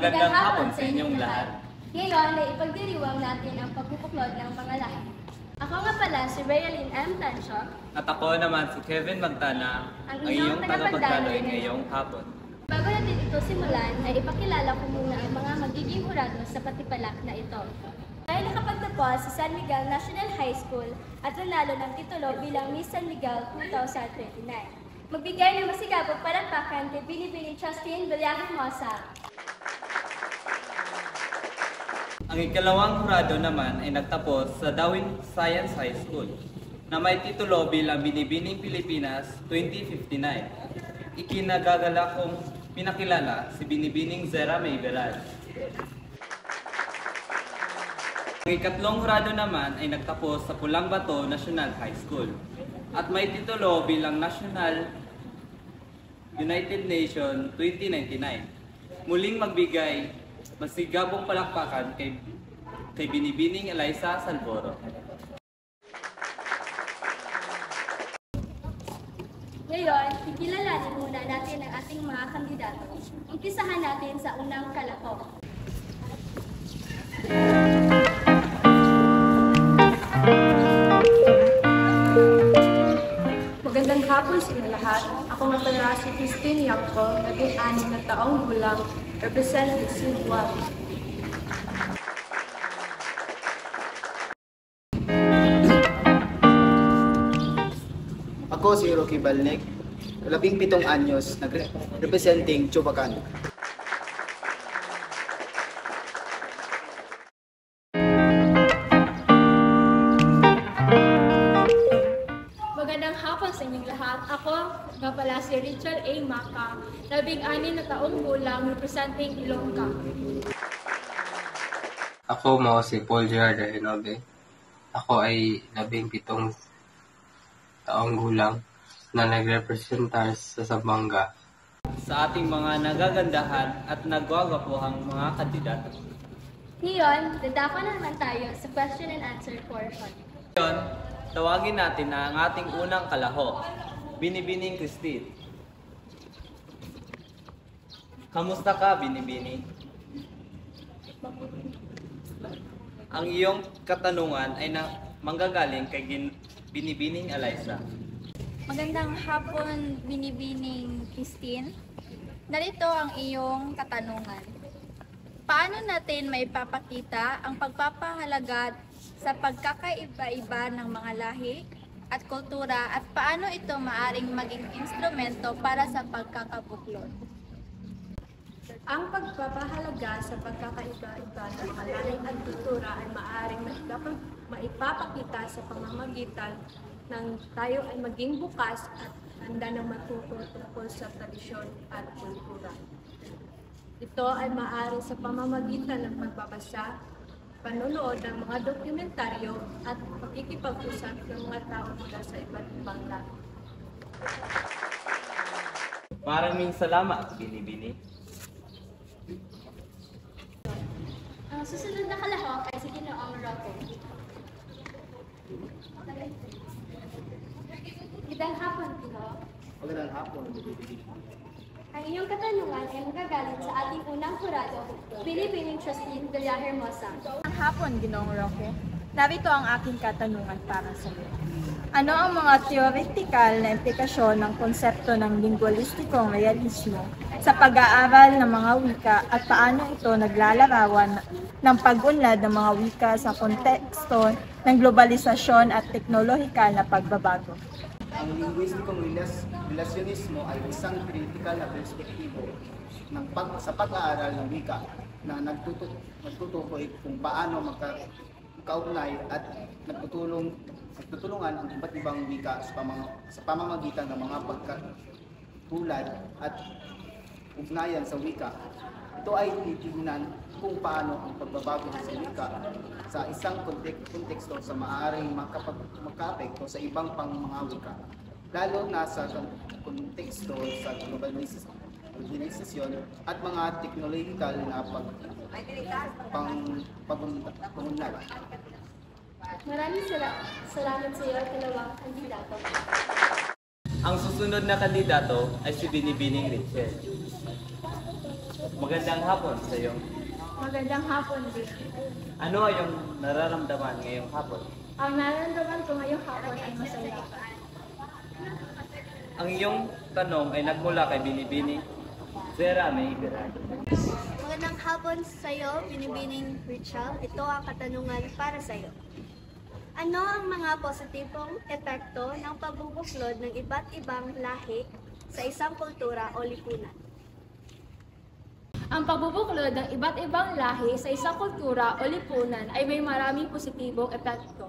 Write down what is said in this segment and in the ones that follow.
Magandang hapon sa inyong lahat. Ngayon ay ipagdiriwang natin ang pagpupuklod ng mga lahi. Ako nga pala si Rayalyn M. Tansyo. At ako naman si Kevin Magtana, ang iyong tagapagdaloy ngayong hapon. Bago natin ito simulan, ay ipakilala ko muna ang mga magiging hurado sa patipalak na ito. Ay nakapagtapos sa San Miguel National High School at nanalo ng titulo bilang Miss San Miguel 2029. Magbigay ng masigabong palakpakan kay Binibini Justin Villahermosa. Ang ikalawang hurado naman ay nagtapos sa Darwin Science High School na may titulo bilang Binibining Pilipinas 2059. Ikinagagala kong pinakilala si Binibining Zera May Beral. Ang ikatlong hurado naman ay nagtapos sa Pulang Bato National High School at may titulo bilang National United Nations 2099. Muling magbigay masigabong palakpakan kay Binibining Eliza Salvoro. Ngayon, ikilalanin muna natin ang ating mga kandidato. Umpisahan natin sa unang kalahok. Magandang hapon sa inyo lahat. Ako nga pala si Christine Yangko, naging 6 na taong gulang, representing Cebuano. Ako si Rocky Balnek, 17 anyos, representing Chubacan. Magandang hapon sa inyong lahat. Ako nga pala si Richard A. Maca, 16 na taong gulang, representing Ilongga. Ako mo si Paul Gerard Hinobe. Ako ay 17 taong gulang na nagrepresentar sa Zamboanga. Sa ating mga nagagandahan at nagwagapuhang mga kandidato. Ngayon, dadako na naman tayo sa question and answer portion. Ngayon, tawagin natin na ang ating unang kalahok, Binibining Christine. Kamusta ka, Binibini? Ang iyong katanungan ay manggagaling kay Binibining Eliza. Magandang hapon, Binibining Christine. Narito ang iyong katanungan. Paano natin maipapakita ang pagpapahalaga sa pagkakaiba-iba ng mga lahi at kultura at paano ito maaring maging instrumento para sa pagkakabuklod? Ang pagpapahalaga sa pagkakaiba-iba ng mga lahi at kultura ay maaaring maipapakita sa pamamagitan ng tayo ay maging bukas at handa ng matuto tungkol sa tradisyon at kultura. Ito ay maaari sa pamamagitan ng pagbabasa, panonood ng mga dokumentaryo at pakikipag-usap ng mga tao mula sa iba't ibang lahi. Maraming salamat, Binibini. Ang susunod na kalahok ay si Ginoong Rocco. Magandang hapon, Gino. Magandang hapon. Ang iyong katanungan ay magagaling sa ating unang hurado, Binibining Justin Villahermosa. Ang hapon, Ginoong Roque. Narito ang aking katanungan para sa iyo. Ano ang mga theoretical na implikasyon ng konsepto ng linguistikong realismo sa pag-aaral ng mga wika at paano ito naglalarawan ng pag-unlad ng mga wika sa konteksto ng globalisasyon at teknolohikal na pagbabago? Ang linguistikong relasyonismo ay isang kritikal na perspektibo sa pag-aaral ng wika na nagtutukoy kung paano magkaugnay at nagtutulungan ang iba't ibang wika sa pamamagitan ng mga pagkatulad at ugnayan sa wika. Ito ay titignan kung paano ang pagbabago sa wika sa isang konteksto sa maaaring makaapekto sa ibang pang mga wika, lalo na sa konteksto sa globalisasyon at mga teknolohikal na pagunlad. Maraming salamat sa iyo, dalawang kandidato. Ang susunod na kandidato ay si Binibining Richel. Magandang hapon sa iyo. Magandang hapon din. Ano ang iyong nararamdaman ngayong hapon? Ang nararamdaman ko ngayong hapon ay masaya. Ang iyong tanong ay nagmula kay Binibini Zera May Berardo. Magandang hapon sa iyo, Binibining Richard. Ito ang katanungan para sa iyo. Ano ang mga positibong epekto ng pagbubuklod ng iba't ibang lahi sa isang kultura o lipunan? Ang pagbubuklod ng iba't ibang lahi sa isang kultura o lipunan ay may maraming positibong epekto.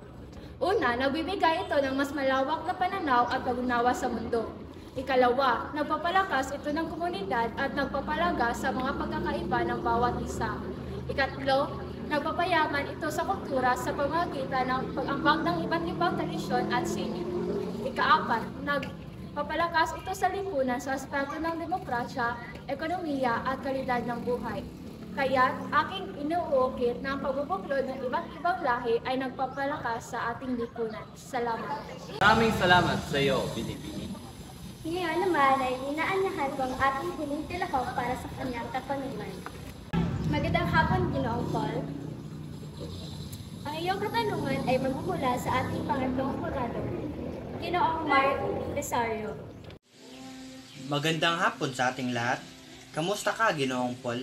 Una, nagbibigay ito ng mas malawak na pananaw at pag-unawa sa mundo. Ikalawa, nagpapalakas ito ng komunidad at nagpapalaga sa mga pagkakaiba ng bawat isa. Ikatlo, nagpapayaman ito sa kultura sa pamamagitan ng pag-ambag ng iba't ibang tradisyon at sining. Ikaapat, nagpapalakas ito sa lipunan sa aspeto ng demokrasya, ekonomiya at kalidad ng buhay. Kaya aking inuukit na ang pagbubuklod ng iba't ibang lahi ay nagpapalakas sa ating lipunan. Salamat. Maraming salamat sa iyo, Binibini. Ngayon naman ay inaanyahan ko ang ating huling tilahok para sa kanyang katanungan. Magandang hapon, Ginoong Paul. Ang iyong katanungan ay magmumula sa ating pangatlong jurado, Ginoong Mark Lesario. Magandang hapon sa ating lahat. Kamusta ka, Ginoong Paul?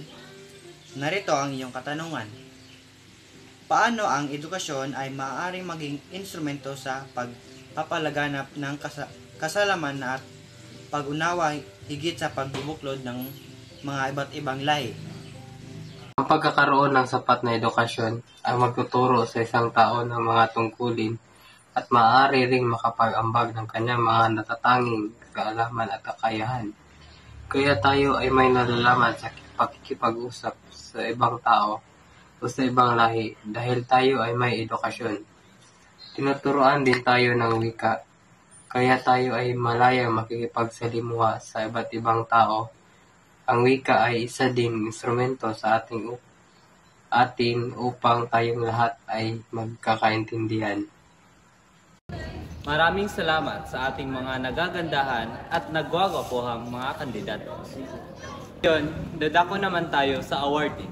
Narito ang iyong katanungan. Paano ang edukasyon ay maaaring maging instrumento sa pagpapalaganap ng kasalaman at pag-unawa higit sa pagbubuklod ng mga iba't ibang lahi? Ang pagkakaroon ng sapat na edukasyon ay magtuturo sa isang tao ng mga tungkulin at maaari ring makapag-ambag ng kanyang mga natatanging kaalaman at kakayahan. Kaya tayo ay may nalalaman sa pakikipag-usap sa ibang tao o sa ibang lahi dahil tayo ay may edukasyon. Tinuturuan din tayo ng wika, kaya tayo ay malayang makikipagsalimuha sa iba't ibang tao. Ang wika ay isa ding instrumento sa atin upang tayong lahat ay magkakaintindihan. Maraming salamat sa ating mga nagagandahan at nagwagwapuhang mga kandidato. Ngayon, dadako naman tayo sa awarding.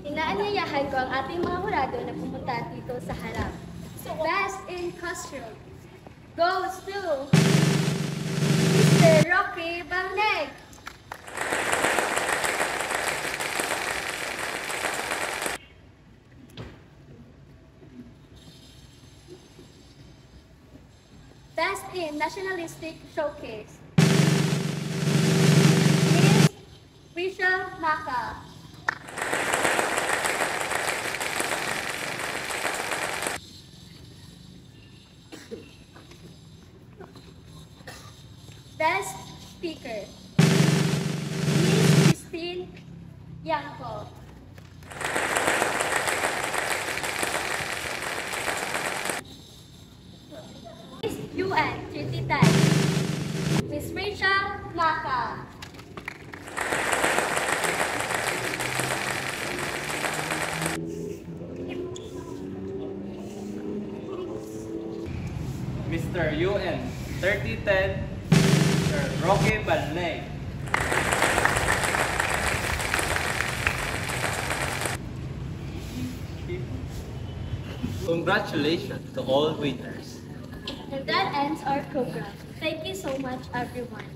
Inaanyayahan ko ang ating mga hurado na pumunta dito sa harap. Best in Costume goes to Mr. Rocky Balneg. Best in Nationalistic Showcase, Miss Rachel Maka. Best Speaker, Miss Christine Yanko. Miss UN Treaty Time, Miss Rachel Maka. Mr. UN 3010, Mr. Roque Balneg. Congratulations to all winners. And that ends our program. Thank you so much, everyone.